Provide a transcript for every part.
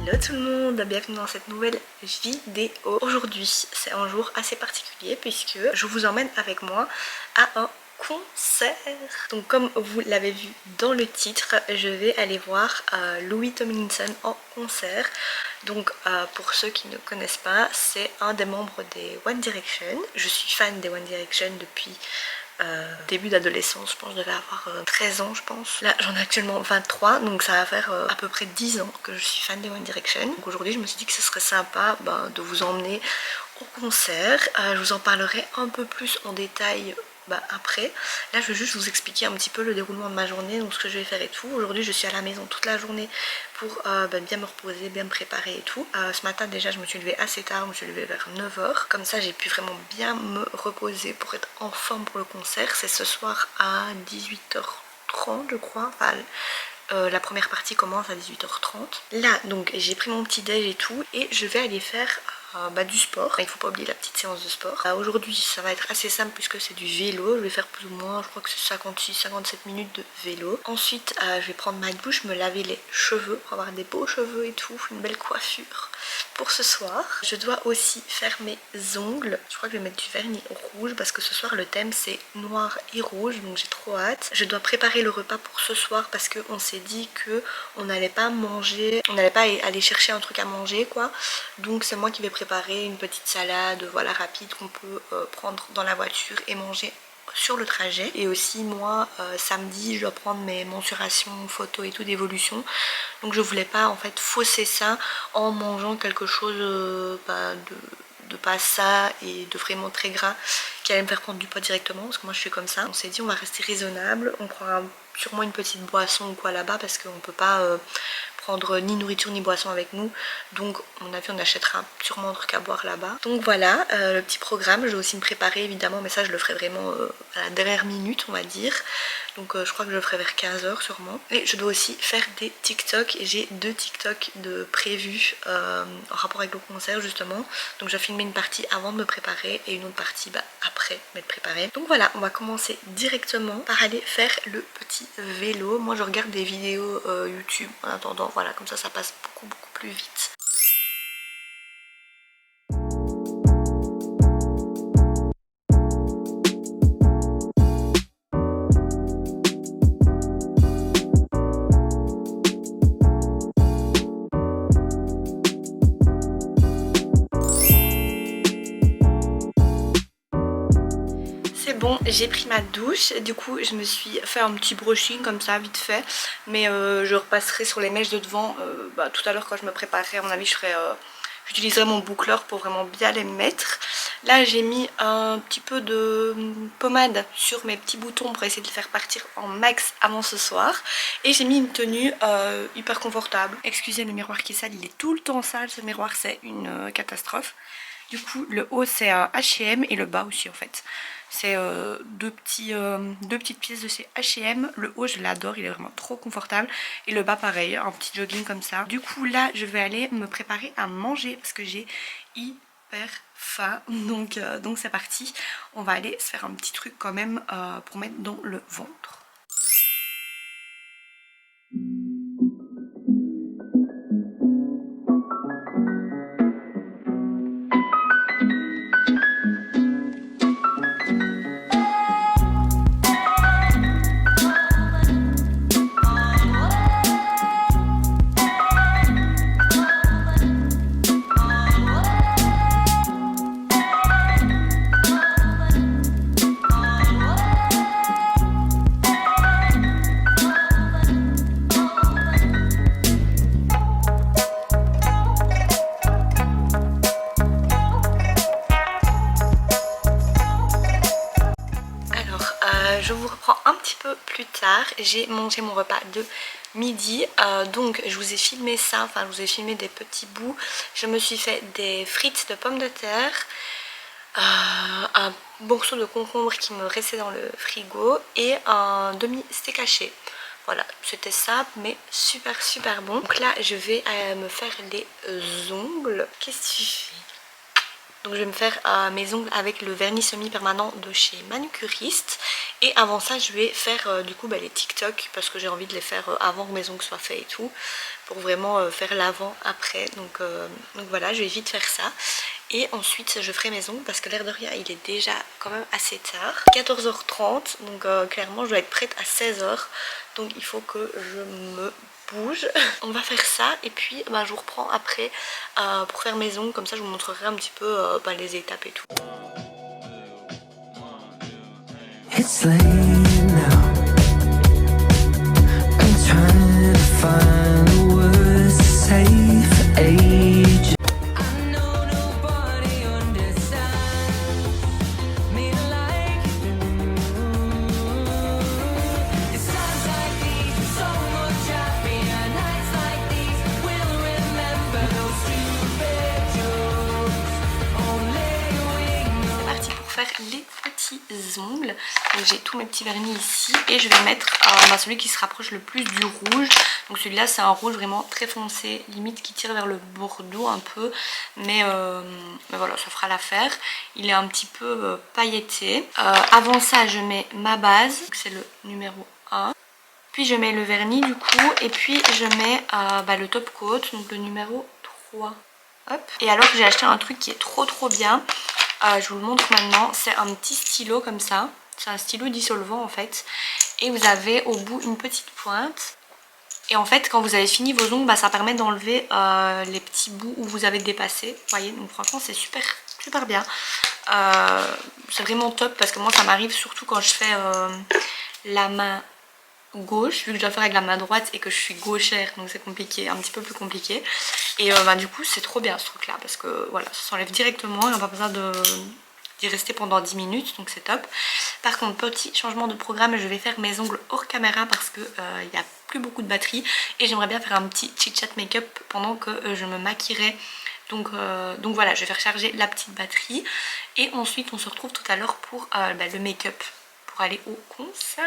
Hello tout le monde, bienvenue dans cette nouvelle vidéo. Aujourd'hui c'est un jour assez particulier puisque je vous emmène avec moi à un concert. Donc comme vous l'avez vu dans le titre, je vais aller voir Louis Tomlinson en concert. Donc pour ceux qui ne connaissent pas, c'est un des membres des One Direction. Je suis fan des One Direction depuis début d'adolescence, je pense que je devais avoir 13 ans je pense. Là j'en ai actuellement 23, donc ça va faire à peu près 10 ans que je suis fan des One Direction. Donc aujourd'hui je me suis dit que ce serait sympa de vous emmener au concert. Je vous en parlerai un peu plus en détail après. Là je vais juste vous expliquer un petit peu le déroulement de ma journée, donc ce que je vais faire et tout. Aujourd'hui je suis à la maison toute la journée pour bien me reposer, bien me préparer et tout. Ce matin déjà je me suis levée assez tard, je me suis levée vers 9 h. Comme ça j'ai pu vraiment bien me reposer pour être en forme pour le concert. C'est ce soir à 18 h 30 je crois. Enfin, la première partie commence à 18 h 30. Là donc j'ai pris mon petit déj et tout et je vais aller faire du sport. Il ne faut pas oublier la petite séance de sport. Aujourd'hui ça va être assez simple puisque c'est du vélo. Je vais faire plus ou moins, je crois que c'est 56-57 minutes de vélo. Ensuite je vais prendre ma douche, me laver les cheveux pour avoir des beaux cheveux et tout, une belle coiffure pour ce soir. Je dois aussi faire mes ongles. Je crois que je vais mettre du vernis rouge parce que ce soir le thème c'est noir et rouge, donc j'ai trop hâte. Je dois préparer le repas pour ce soir parce qu'on s'est dit que on n'allait pas manger, on n'allait pas aller chercher un truc à manger quoi. Donc c'est moi qui vais préparer une petite salade voilà rapide qu'on peut prendre dans la voiture et manger sur le trajet. Et aussi moi samedi je dois prendre mes mensurations photos et tout d'évolution, donc je voulais pas en fait fausser ça en mangeant quelque chose de pas ça et de vraiment très gras qui allait me faire prendre du poids directement, parce que moi je suis comme ça. On s'est dit on va rester raisonnable, on prendra sûrement une petite boisson ou quoi là-bas parce qu'on peut pas prendre ni nourriture ni boisson avec nous, donc à mon avis on achètera sûrement un truc à boire là-bas. Donc voilà le petit programme. Je vais aussi me préparer évidemment, mais ça je le ferai vraiment à la dernière minute on va dire. Donc je crois que je le ferai vers 15 h sûrement. Et je dois aussi faire des TikTok, et j'ai 2 TikTok de prévus en rapport avec le concert justement. Donc je vais filmer une partie avant de me préparer et une autre partie après m'être préparée. Donc voilà, on va commencer directement par aller faire le petit vélo. Moi je regarde des vidéos YouTube en attendant, voilà, comme ça passe beaucoup plus vite. C'est bon, j'ai pris ma douche, du coup je me suis fait un petit brushing comme ça vite fait, mais je repasserai sur les mèches de devant tout à l'heure quand je me préparerai. À mon avis j'utiliserai mon boucleur pour vraiment bien les mettre. Là j'ai mis un petit peu de pommade sur mes petits boutons pour essayer de les faire partir en max avant ce soir, et j'ai mis une tenue hyper confortable. Excusez le miroir qui est sale, il est tout le temps sale ce miroir, c'est une catastrophe. Du coup le haut c'est un H&M et le bas aussi en fait. C'est deux petites pièces de chez H&M. Le haut je l'adore, il est vraiment trop confortable. Et le bas pareil, un petit jogging comme ça. Du coup là je vais aller me préparer à manger parce que j'ai hyper faim. Donc c'est parti. On va aller se faire un petit truc quand même pour mettre dans le ventre. Je vous reprends un petit peu plus tard. J'ai mangé mon repas de midi, donc je vous ai filmé ça, enfin je vous ai filmé des petits bouts. Je me suis fait des frites de pommes de terre, un morceau de concombre qui me restait dans le frigo et un demi steak haché. Voilà, c'était simple mais super bon. Donc là je vais me faire les ongles. Qu'est-ce que tu fais? Donc je vais me faire mes ongles avec le vernis semi-permanent de chez Manucuriste. Et avant ça je vais faire du coup les TikTok parce que j'ai envie de les faire avant que mes ongles soient faits et tout. Pour vraiment faire l'avant après. Donc voilà, je vais vite faire ça. Et ensuite je ferai mes ongles parce que l'air de rien il est déjà quand même assez tard. 14h30, donc clairement je dois être prête à 16h. Donc il faut que je me bouge. On va faire ça et puis je vous reprends après pour faire mes ongles. Comme ça je vous montrerai un petit peu les étapes et tout. It's late now. I'm trying to find the words to say for ages. I know nobody understands me like you do. It's times like these, so much happier. Nights like these, we'll remember those stupid jokes. Only we know. C'est parti pour faire les petits ongles. J'ai tous mes petits vernis ici et je vais mettre celui qui se rapproche le plus du rouge. Donc celui-là c'est un rouge vraiment très foncé, limite qui tire vers le bordeaux un peu, mais voilà, ça fera l'affaire. Il est un petit peu pailleté. Avant ça je mets ma base, c'est le numéro 1. Puis je mets le vernis du coup et puis je mets le top coat, donc le numéro 3. Hop. Et alors j'ai acheté un truc qui est trop bien. Je vous le montre maintenant, c'est un petit stylo comme ça, c'est un stylo dissolvant en fait, et vous avez au bout une petite pointe, et en fait quand vous avez fini vos ongles, ça permet d'enlever les petits bouts où vous avez dépassé, vous voyez, donc franchement c'est super bien, c'est vraiment top parce que moi ça m'arrive surtout quand je fais la main gauche, vu que je dois faire avec la main droite et que je suis gauchère, donc c'est compliqué, un petit peu plus compliqué. Et du coup c'est trop bien ce truc là parce que voilà, ça s'enlève directement et on n'a pas besoin d'y rester pendant 10 minutes, donc c'est top. Par contre, petit changement de programme, je vais faire mes ongles hors caméra parce que il n'y a plus beaucoup de batterie et j'aimerais bien faire un petit chit chat make-up pendant que je me maquillerai. Donc voilà, je vais faire charger la petite batterie et ensuite on se retrouve tout à l'heure pour le make-up pour aller au concert.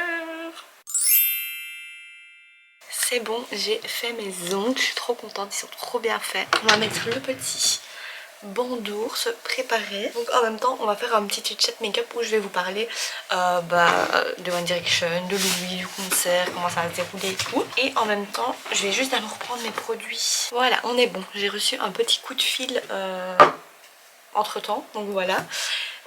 C'est bon, j'ai fait mes ongles, je suis trop contente, ils sont trop bien faits. On va mettre le petit bandeau, se préparer. Donc en même temps, on va faire un petit chat make-up où je vais vous parler de One Direction, de Louis, du concert, comment ça va se dérouler et tout. Et en même temps, je vais juste d'abord prendre mes produits. Voilà, on est bon. J'ai reçu un petit coup de fil entre temps, donc voilà.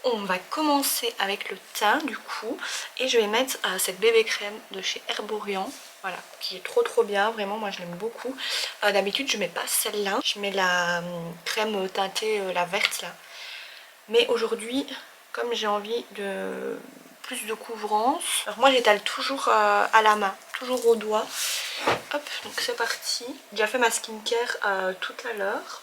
On va commencer avec le teint du coup et je vais mettre cette bébé crème de chez Herborian, voilà, qui est trop bien, vraiment moi je l'aime beaucoup. D'habitude je mets pas celle-là, je mets la crème teintée, la verte là, mais aujourd'hui comme j'ai envie de plus de couvrance, alors moi j'étale toujours à la main, toujours au doigt. Hop, donc c'est parti. J'ai déjà fait ma skincare tout à l'heure.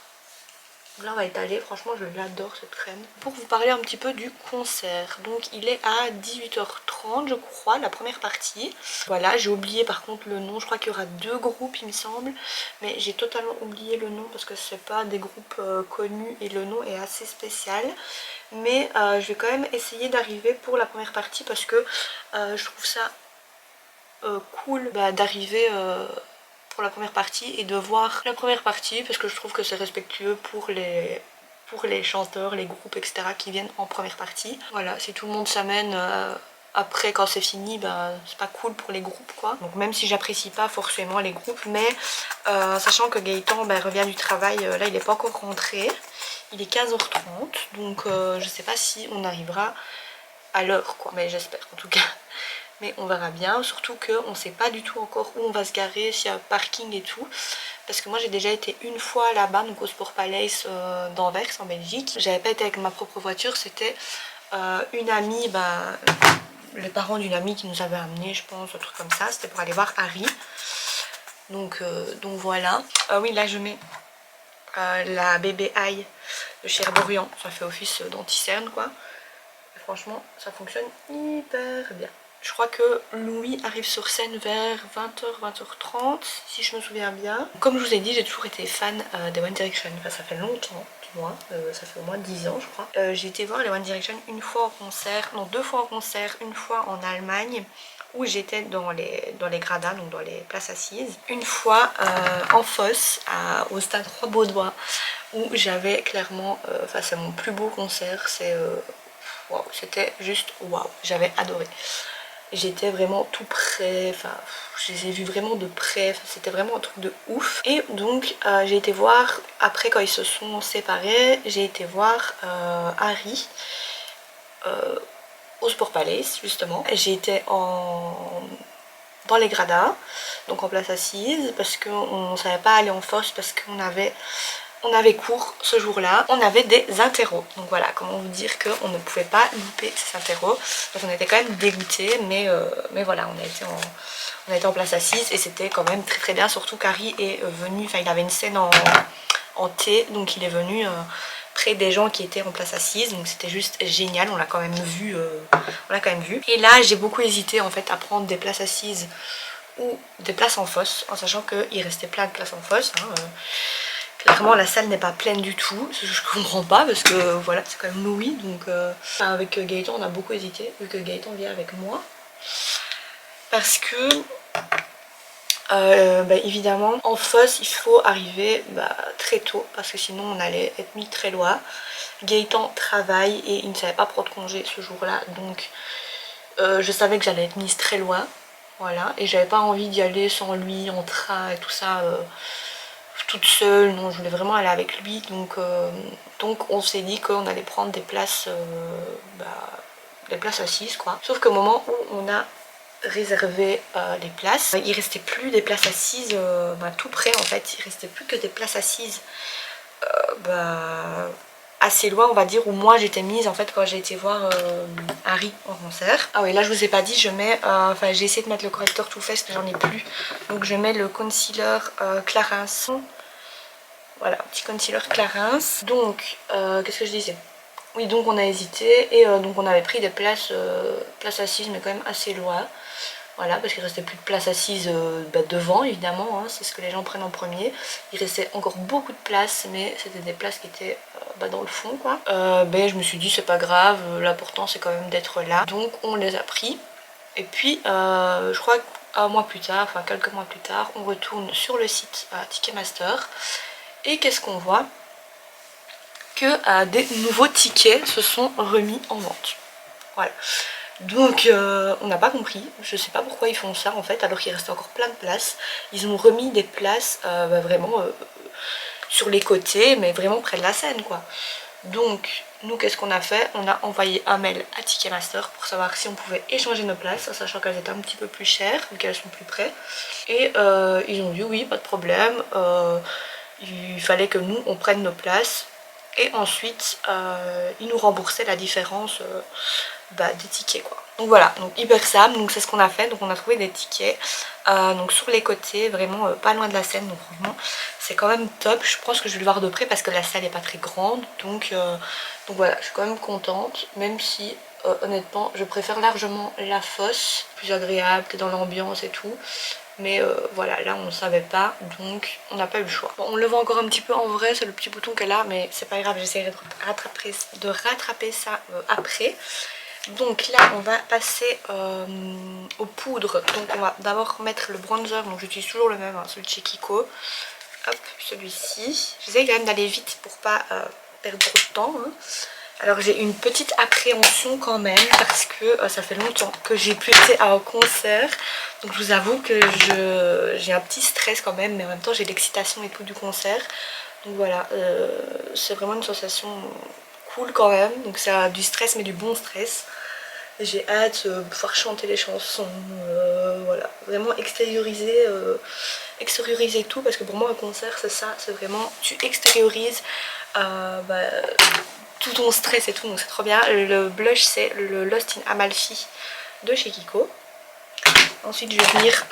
Là on va étaler, franchement je l'adore cette crème. Pour vous parler un petit peu du concert, donc il est à 18h30 je crois, la première partie. Voilà, j'ai oublié par contre le nom, je crois qu'il y aura 2 groupes il me semble, mais j'ai totalement oublié le nom parce que c'est pas des groupes connus et le nom est assez spécial. Mais je vais quand même essayer d'arriver pour la première partie parce que je trouve ça cool d'arriver pour la première partie et de voir la première partie parce que je trouve que c'est respectueux pour les chanteurs, les groupes etc qui viennent en première partie. Voilà, si tout le monde s'amène après quand c'est fini, c'est pas cool pour les groupes quoi. Donc même si j'apprécie pas forcément les groupes, mais sachant que Gaëtan revient du travail, là il n'est pas encore rentré, il est 15h30, donc je sais pas si on arrivera à l'heure quoi, mais j'espère en tout cas. Mais on verra bien, surtout qu'on ne sait pas du tout encore où on va se garer, s'il y a un parking et tout. Parce que moi j'ai déjà été une fois là-bas, donc au Sport Palace d'Anvers en Belgique. J'avais pas été avec ma propre voiture, c'était une amie, les parents d'une amie qui nous avait amené, je pense, un truc comme ça. C'était pour aller voir Harry. Donc voilà. Oui, là je mets la bébé Eye de chez Herborian. Ça fait office d'anti-cerne quoi. Et franchement, ça fonctionne hyper bien. Je crois que Louis arrive sur scène vers 20h, 20h30, si je me souviens bien. Comme je vous ai dit, j'ai toujours été fan des One Direction. Enfin, ça fait longtemps, du moins. Ça fait au moins 10 ans, je crois. J'ai été voir les One Direction une fois en concert, non 2 fois en concert, une fois en Allemagne, où j'étais dans les gradins, donc dans les places assises. Une fois en Fosse, au stade Roi-Baudouin, où j'avais clairement, enfin c'est mon plus beau concert, waouh, c'était juste waouh, j'avais adoré. J'étais vraiment tout près, enfin je les ai vus vraiment de près, c'était vraiment un truc de ouf. Et donc j'ai été voir, après quand ils se sont séparés, j'ai été voir Harry au Sport Palace justement. J'ai été dans les gradins, donc en place assise, parce qu'on ne savait pas aller en fosse parce qu'on avait cours ce jour-là, on avait des interros. Donc voilà, comment vous dire qu'on ne pouvait pas louper ces interros. Donc on était quand même dégoûtés, mais voilà, on a été en place assise et c'était quand même très très bien. Surtout qu'Harry est venu, enfin il avait une scène en T, donc il est venu près des gens qui étaient en place assise, donc c'était juste génial. On l'a quand même vu, Et là j'ai beaucoup hésité en fait à prendre des places assises ou des places en fosse, en sachant qu'il restait plein de places en fosse, hein. Clairement la salle n'est pas pleine du tout, je comprends pas parce que voilà, c'est quand même Louis, donc avec Gaëtan on a beaucoup hésité, vu que Gaëtan vient avec moi, parce que évidemment en fosse il faut arriver très tôt, parce que sinon on allait être mis très loin. Gaëtan travaille et il ne savait pas prendre congé ce jour là, donc je savais que j'allais être mise très loin, voilà, et j'avais pas envie d'y aller sans lui en train et tout ça, toute seule. Non, je voulais vraiment aller avec lui, donc on s'est dit qu'on allait prendre des places assises quoi. Sauf qu'au moment où on a réservé les places, il restait plus des places assises tout près en fait, il restait plus que des places assises assez loin on va dire, où moi j'étais mise en fait quand j'ai été voir Harry en concert. Ah oui, là je vous ai pas dit, je mets, j'ai essayé de mettre le correcteur Too Faced mais j'en ai plus, donc je mets le concealer Clarins. Voilà, petit concealer Clarins. Donc qu'est-ce que je disais? Oui, donc on a hésité et donc on avait pris des places assises mais quand même assez loin. Voilà, parce qu'il restait plus de place assise devant évidemment, hein, c'est ce que les gens prennent en premier. Il restait encore beaucoup de places, mais c'était des places qui étaient dans le fond quoi. Je me suis dit c'est pas grave, l'important c'est quand même d'être là. Donc on les a pris. Et puis je crois qu'un mois plus tard, enfin quelques mois plus tard, on retourne sur le site Ticketmaster. Et qu'est-ce qu'on voit? Que des nouveaux tickets se sont remis en vente. Voilà. Donc on n'a pas compris, je sais pas pourquoi ils font ça en fait, alors qu'il restait encore plein de places. Ils ont remis des places vraiment sur les côtés, mais vraiment près de la scène quoi. Donc nous qu'est-ce qu'on a fait? On a envoyé un mail à Ticketmaster pour savoir si on pouvait échanger nos places, sachant qu'elles étaient un petit peu plus chères vu qu'elles sont plus près. Et ils ont dit oui, pas de problème, il fallait que nous on prenne nos places. Et ensuite ils nous remboursaient la différence des tickets quoi. Donc voilà, donc hyper simple, donc c'est ce qu'on a fait. Donc on a trouvé des tickets donc sur les côtés, vraiment pas loin de la scène, donc franchement c'est quand même top. Je pense que je vais le voir de près parce que la salle n'est pas très grande, donc voilà, je suis quand même contente, même si honnêtement je préfère largement la fosse, plus agréable, t'es dans l'ambiance et tout. Mais voilà, là on ne savait pas, donc on n'a pas eu le choix. Bon, on le voit encore un petit peu en vrai, c'est le petit bouton qu'elle a, mais c'est pas grave, j'essaierai de rattraper ça après. Donc là on va passer aux poudres. Donc on va d'abord mettre le bronzer, donc j'utilise toujours le même, hein, celui de chez Kiko. Hop, celui-ci. J'essaie quand même d'aller vite pour pas perdre trop de temps, hein. Alors j'ai une petite appréhension quand même parce que ça fait longtemps que j'ai plus été à un concert. Donc je vous avoue que j'ai un petit stress quand même, mais en même temps j'ai l'excitation et tout du concert. Donc voilà, c'est vraiment une sensation cool quand même. Donc c'est du stress mais du bon stress. J'ai hâte de pouvoir chanter les chansons, voilà, vraiment extérioriser tout, parce que pour moi un concert c'est ça, c'est vraiment tu extériorises tout ton stress et tout, donc c'est trop bien. Le blush c'est le Lost in Amalfi de chez Kiko. Ensuite je vais venir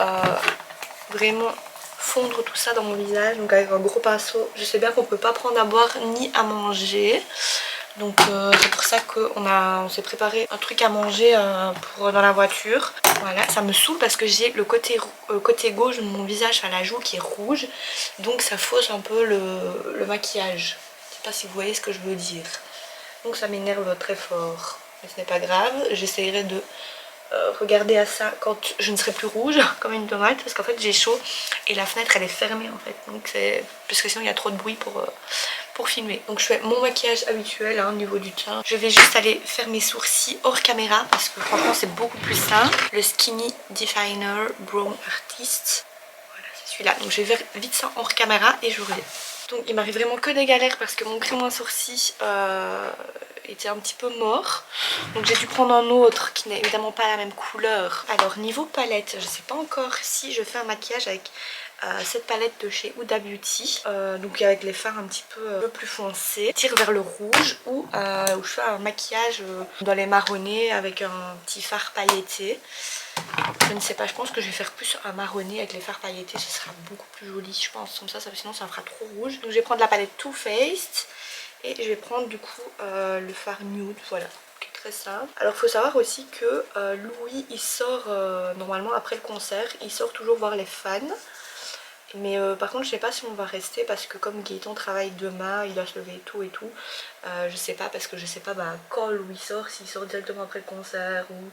vraiment fondre tout ça dans mon visage, donc avec un gros pinceau. Je sais bien qu'on peut pas prendre à boire ni à manger, donc c'est pour ça qu'on s'est préparé un truc à manger dans la voiture. Voilà, ça me saoule parce que j'ai le côté gauche de mon visage à la joue qui est rouge, donc ça fausse un peu le maquillage. Je sais pas si vous voyez ce que je veux dire. Donc ça m'énerve très fort, mais ce n'est pas grave, j'essayerai de regarder à ça quand je ne serai plus rouge comme une tomate, parce qu'en fait j'ai chaud et la fenêtre elle est fermée en fait, donc c'est parce que sinon il y a trop de bruit pour filmer. Donc je fais mon maquillage habituel au niveau du teint. Je vais juste aller faire mes sourcils hors caméra parce que franchement c'est beaucoup plus simple. Le Skinny Definer Brown Artist, voilà c'est celui-là. Donc je vais faire vite ça hors caméra et je reviens. Donc il m'arrive vraiment que des galères parce que mon crayon à sourcils était un petit peu mort. Donc j'ai dû prendre un autre qui n'est évidemment pas la même couleur. Alors niveau palette, je sais pas encore si je fais un maquillage avec cette palette de chez Huda Beauty. Donc avec les fards un petit peu plus foncés. Tire vers le rouge ou où je fais un maquillage dans les marronnés avec un petit fard pailleté. Je ne sais pas, je pense que je vais faire plus un marronné avec les fards pailletés, ce sera beaucoup plus joli je pense, comme ça sinon ça me fera trop rouge. Donc je vais prendre la palette Too Faced et je vais prendre du coup le fard nude, voilà, qui est très simple. Alors il faut savoir aussi que Louis il sort normalement après le concert, il sort toujours voir les fans. Mais par contre je sais pas si on va rester parce que comme Gaëtan travaille demain, il doit se lever et tout. Je sais pas parce que je sais pas quand Louis sort, s'il sort directement après le concert ou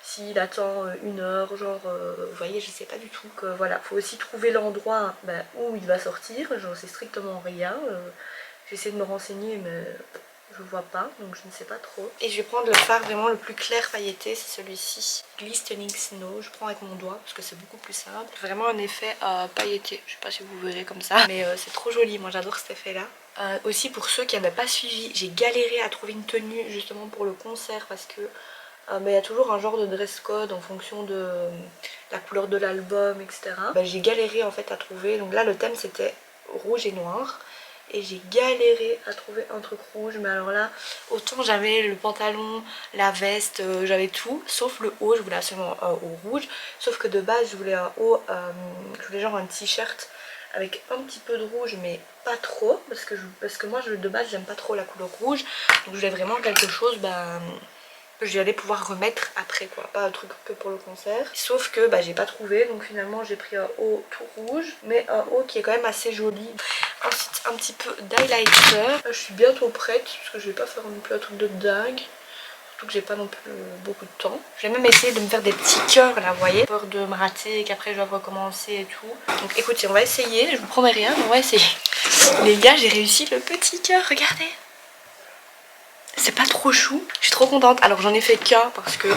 s'il attend une heure, genre vous voyez je sais pas du tout. Que voilà, faut aussi trouver l'endroit où il va sortir, j'en sais strictement rien. J'essaie de me renseigner mais je vois pas, donc je ne sais pas trop. Et je vais prendre le fard vraiment le plus clair pailleté, c'est celui-ci, Glistening Snow. Je prends avec mon doigt parce que c'est beaucoup plus simple. Vraiment un effet pailleté, je sais pas si vous verrez comme ça, mais c'est trop joli, moi j'adore cet effet là. Aussi pour ceux qui n'avaient pas suivi, j'ai galéré à trouver une tenue justement pour le concert parce que il y a toujours un genre de dress code en fonction de la couleur de l'album, etc. J'ai galéré en fait à trouver, donc là le thème c'était rouge et noir. Et j'ai galéré à trouver un truc rouge, mais alors là autant j'avais le pantalon, la veste, j'avais tout sauf le haut. Je voulais absolument un haut rouge, sauf que de base je voulais un haut, je voulais genre un t-shirt avec un petit peu de rouge mais pas trop parce que moi de base j'aime pas trop la couleur rouge, donc je voulais vraiment quelque chose que je vais aller pouvoir remettre après quoi, pas un truc que pour le concert. Sauf que j'ai pas trouvé, donc finalement j'ai pris un haut tout rouge, mais un haut qui est quand même assez joli. Ensuite un petit peu d'highlighter. Je suis bientôt prête parce que je vais pas faire non plus un truc de dingue. Surtout que j'ai pas non plus beaucoup de temps. Je vais même essayer de me faire des petits cœurs là, vous voyez. Peur de me rater et qu'après je dois recommencer et tout. Donc écoutez, on va essayer. Je vous promets rien, mais on va essayer. Les gars, j'ai réussi le petit cœur, regardez. C'est pas trop chou, je suis trop contente. Alors j'en ai fait qu'un parce que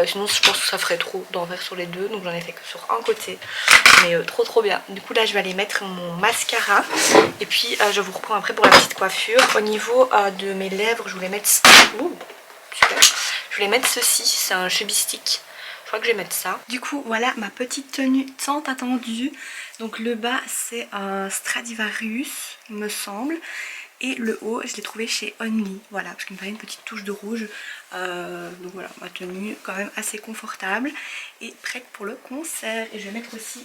sinon je pense que ça ferait trop d'en faire sur les deux, donc j'en ai fait que sur un côté. Mais trop bien. Du coup là je vais aller mettre mon mascara et puis je vous reprends après pour la petite coiffure. Au niveau de mes lèvres je voulais mettre super. Je voulais mettre ceci, c'est un chubby stick. Je crois que je vais mettre ça. Du coup voilà ma petite tenue tant attendue. Donc le bas c'est un Stradivarius il me semble. Et le haut, je l'ai trouvé chez Only, voilà, parce qu'il me fallait une petite touche de rouge. Donc voilà, ma tenue quand même assez confortable et prête pour le concert. Et je vais mettre aussi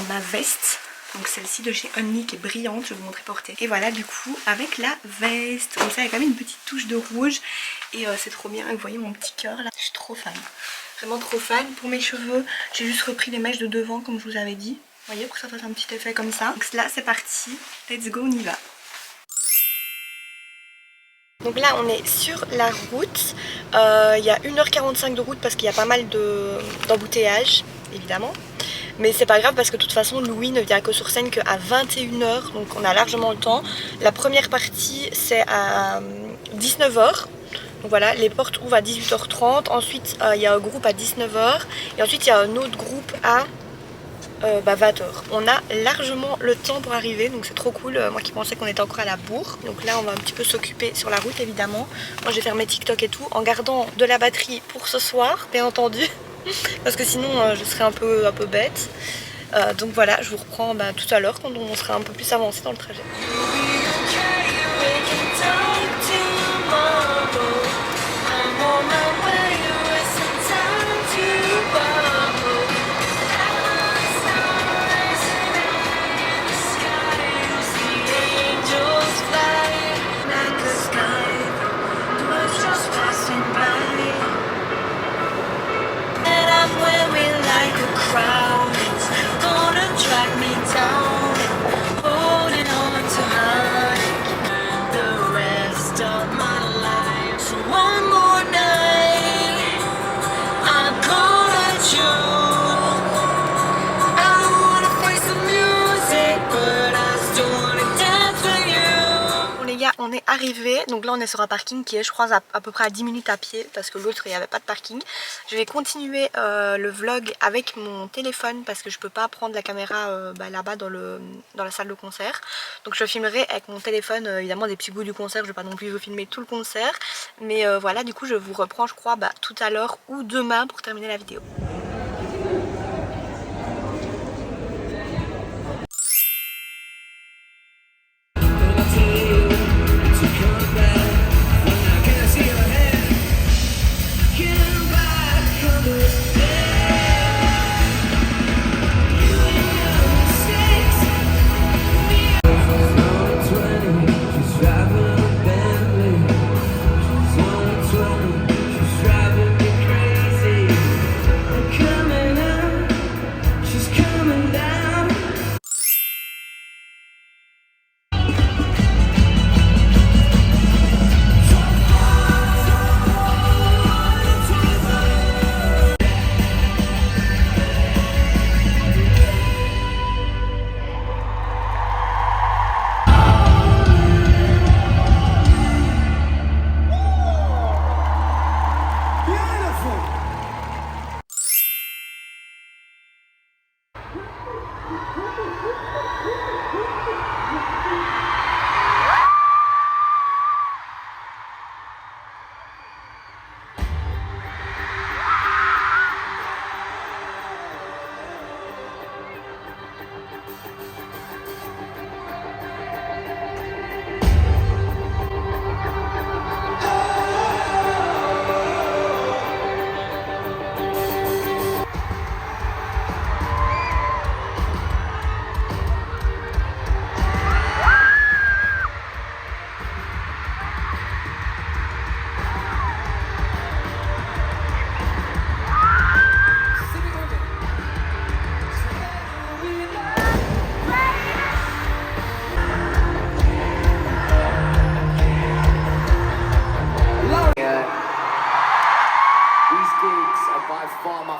ma veste, donc celle-ci de chez Only qui est brillante, je vais vous montrer portée. Et voilà, du coup, avec la veste, comme ça, il y a quand même une petite touche de rouge. Et c'est trop bien, vous voyez mon petit cœur là, je suis trop fan. Vraiment trop fan. Pour mes cheveux, j'ai juste repris les mèches de devant comme je vous avais dit. Vous voyez, pour que ça fasse un petit effet comme ça. Donc là, c'est parti, let's go, on y va. Donc là on est sur la route, il y a 1h45 de route parce qu'il y a pas mal d'embouteillages évidemment. Mais c'est pas grave parce que de toute façon Louis ne vient que sur scène qu'à 21h, donc on a largement le temps. La première partie c'est à 19h, donc voilà, les portes ouvrent à 18h30, ensuite il y a un groupe à 19h et ensuite il y a un autre groupe à 20h. On a largement le temps pour arriver, donc c'est trop cool. Moi qui pensais qu'on était encore à la bourre. Donc là on va un petit peu s'occuper sur la route évidemment. Moi je vais faire mes TikTok et tout en gardant de la batterie pour ce soir bien entendu. Parce que sinon je serais un peu bête. Donc voilà, je vous reprends tout à l'heure quand on sera un peu plus avancé dans le trajet. Gonna drag me down, holding on to her. est arrivé, donc là on est sur un parking qui est je crois à peu près à 10 minutes à pied parce que l'autre il n'y avait pas de parking. Je vais continuer le vlog avec mon téléphone parce que je peux pas prendre la caméra là-bas dans la salle de concert. Donc je filmerai avec mon téléphone évidemment des petits bouts du concert, je vais pas non plus vous filmer tout le concert. Mais voilà, du coup je vous reprends je crois tout à l'heure ou demain pour terminer la vidéo.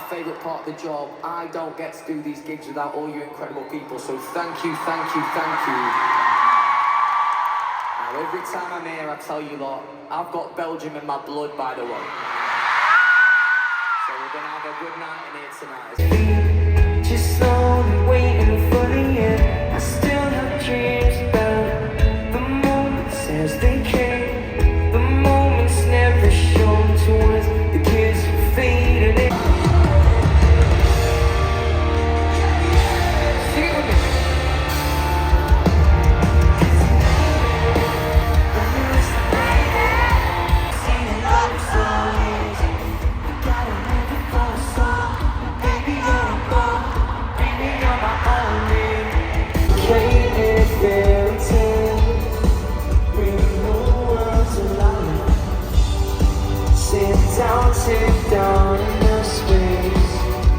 Favourite part of the job. I don't get to do these gigs without all you incredible people, so thank you, thank you, thank you. Now every time I'm here I tell you lot, I've got Belgium in my blood, by the way. So we're gonna have a good night in here tonight. Just slowly waiting for the end. I still have dreams about the moments as they came. The moments never shown to us, the kids who faded in. Sit down in the space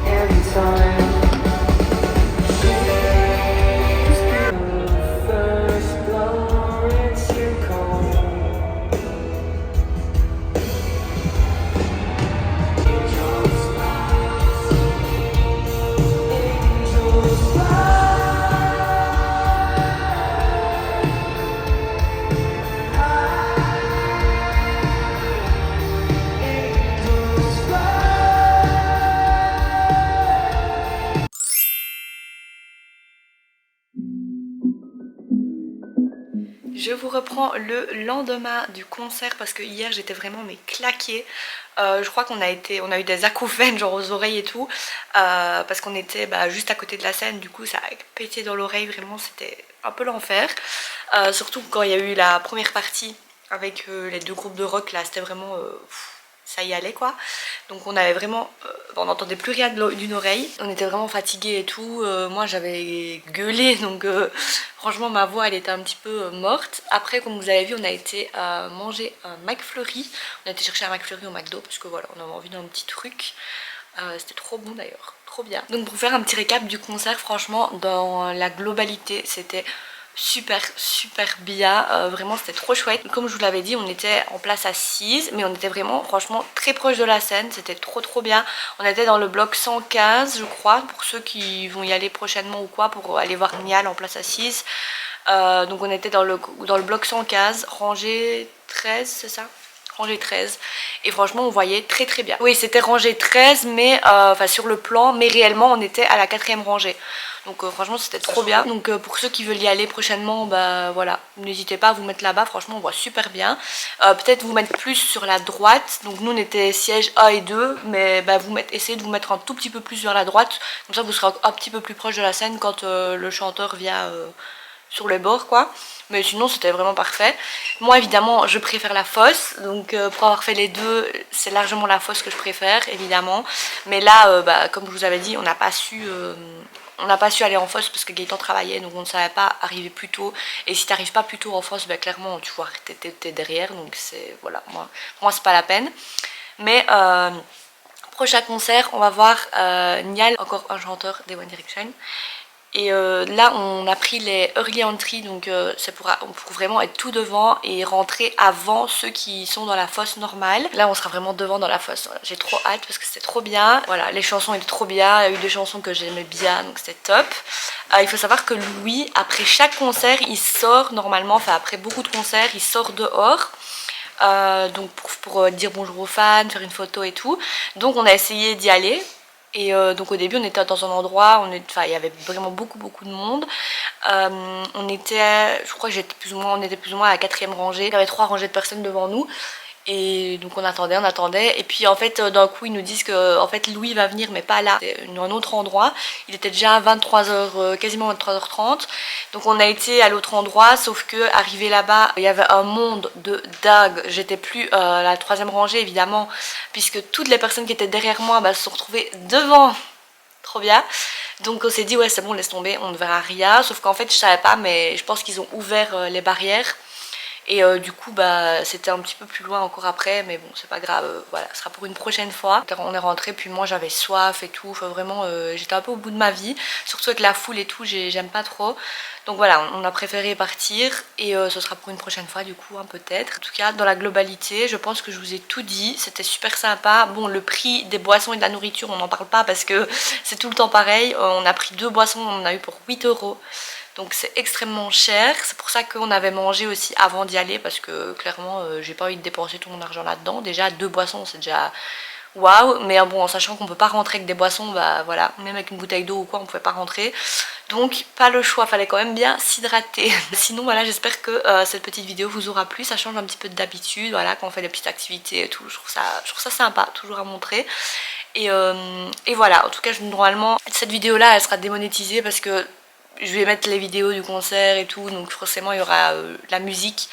every time. First floor, it's your call. Angels rise, angels rise. Je vous reprends le lendemain du concert parce que hier j'étais vraiment mais claquée. Je crois on a eu des acouphènes genre aux oreilles et tout parce qu'on était juste à côté de la scène, du coup ça a pété dans l'oreille, vraiment c'était un peu l'enfer. Surtout quand il y a eu la première partie avec les deux groupes de rock là, c'était vraiment... ça y allait quoi. Donc on avait vraiment, on n'entendait plus rien d'une oreille, on était vraiment fatigués et tout. Moi j'avais gueulé donc franchement ma voix elle était un petit peu morte. Après comme vous avez vu on a été manger un McFlurry, on a été chercher un McFlurry au McDo parce que voilà on avait envie d'un petit truc. C'était trop bon d'ailleurs, trop bien. Donc pour faire un petit récap du concert, franchement dans la globalité c'était super bien, vraiment c'était trop chouette. Comme je vous l'avais dit on était en place assise mais on était vraiment franchement très proche de la scène, c'était trop bien. On était dans le bloc 115 je crois, pour ceux qui vont y aller prochainement ou quoi, pour aller voir Niall en place assise. Donc on était dans le bloc 115, rangée 13, c'est ça? Rangée 13, et franchement on voyait très très bien. Oui, c'était rangée 13 mais enfin sur le plan, mais réellement on était à la 4e rangée. Donc franchement c'était trop bien. Donc pour ceux qui veulent y aller prochainement, bah voilà, n'hésitez pas à vous mettre là-bas, franchement on voit super bien. Peut-être vous mettre plus sur la droite. Donc nous on était siège A et 2, mais bah, essayez de vous mettre un tout petit peu plus vers la droite. Comme ça vous serez un petit peu plus proche de la scène quand le chanteur vient sur les bords quoi. Mais sinon c'était vraiment parfait. Moi évidemment je préfère la fosse, donc pour avoir fait les deux, c'est largement la fosse que je préfère évidemment. Mais là bah, comme je vous avais dit, on n'a pas su aller en fosse parce que Gaëtan travaillait, donc on ne savait pas arriver plus tôt. Et si tu n'arrives pas plus tôt en fosse, bah, clairement tu vois t'es derrière, donc c'est voilà, moi c'est pas la peine. Mais prochain concert, on va voir Niall, encore un chanteur des One Direction. Et là on a pris les early entry, donc c'est pour vraiment être tout devant et rentrer avant ceux qui sont dans la fosse normale. Là on sera vraiment devant dans la fosse, voilà. J'ai trop hâte parce que c'était trop bien. Voilà, les chansons étaient trop bien, il y a eu des chansons que j'aimais bien, donc c'était top. Il faut savoir que Louis, après chaque concert, il sort normalement, enfin après beaucoup de concerts, il sort dehors. Donc pour dire bonjour aux fans, faire une photo et tout. Donc on a essayé d'y aller. Et donc au début on était dans un endroit, il y avait vraiment beaucoup de monde. On était, je crois que on était plus ou moins à la 4e rangée. Il y avait 3 rangées de personnes devant nous. Et donc on attendait, et puis en fait d'un coup ils nous disent que en fait Louis va venir mais pas là, c'est un autre endroit. Il était déjà à 23h, quasiment 23h30. Donc on a été à l'autre endroit, sauf que arrivé là-bas il y avait un monde de dingue. J'étais plus à la 3e rangée évidemment, puisque toutes les personnes qui étaient derrière moi se sont retrouvées devant. Trop bien. Donc on s'est dit ouais c'est bon, laisse tomber, on ne verra rien. Sauf qu'en fait je savais pas, mais je pense qu'ils ont ouvert les barrières. Et du coup bah c'était un petit peu plus loin encore après, mais bon c'est pas grave, voilà, ce sera pour une prochaine fois. On est rentré, puis moi j'avais soif et tout, enfin vraiment j'étais un peu au bout de ma vie, surtout avec la foule et tout, j'aime pas trop. Donc voilà, on a préféré partir et ce sera pour une prochaine fois du coup, hein, peut-être. En tout cas dans la globalité je pense que je vous ai tout dit, c'était super sympa. Bon, le prix des boissons et de la nourriture on n'en parle pas parce que c'est tout le temps pareil. On a pris 2 boissons, on en a eu pour 8 €. Donc c'est extrêmement cher, c'est pour ça qu'on avait mangé aussi avant d'y aller, parce que clairement j'ai pas envie de dépenser tout mon argent là-dedans. Déjà 2 boissons c'est déjà waouh, mais bon en sachant qu'on peut pas rentrer avec des boissons, bah voilà, même avec une bouteille d'eau ou quoi on pouvait pas rentrer. Donc pas le choix, fallait quand même bien s'hydrater. Sinon voilà, j'espère que cette petite vidéo vous aura plu, ça change un petit peu d'habitude, voilà, quand on fait des petites activités et tout, je trouve ça sympa, toujours à montrer. Et voilà, en tout cas normalement cette vidéo là elle sera démonétisée parce que je vais mettre les vidéos du concert et tout, donc forcément il y aura la musique.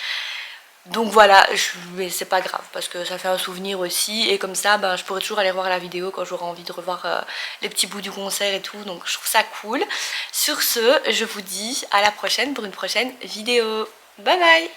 Donc voilà, mais c'est pas grave parce que ça fait un souvenir aussi. Et comme ça, je pourrai toujours aller voir la vidéo quand j'aurai envie de revoir les petits bouts du concert et tout. Donc je trouve ça cool. Sur ce, je vous dis à la prochaine pour une prochaine vidéo. Bye bye.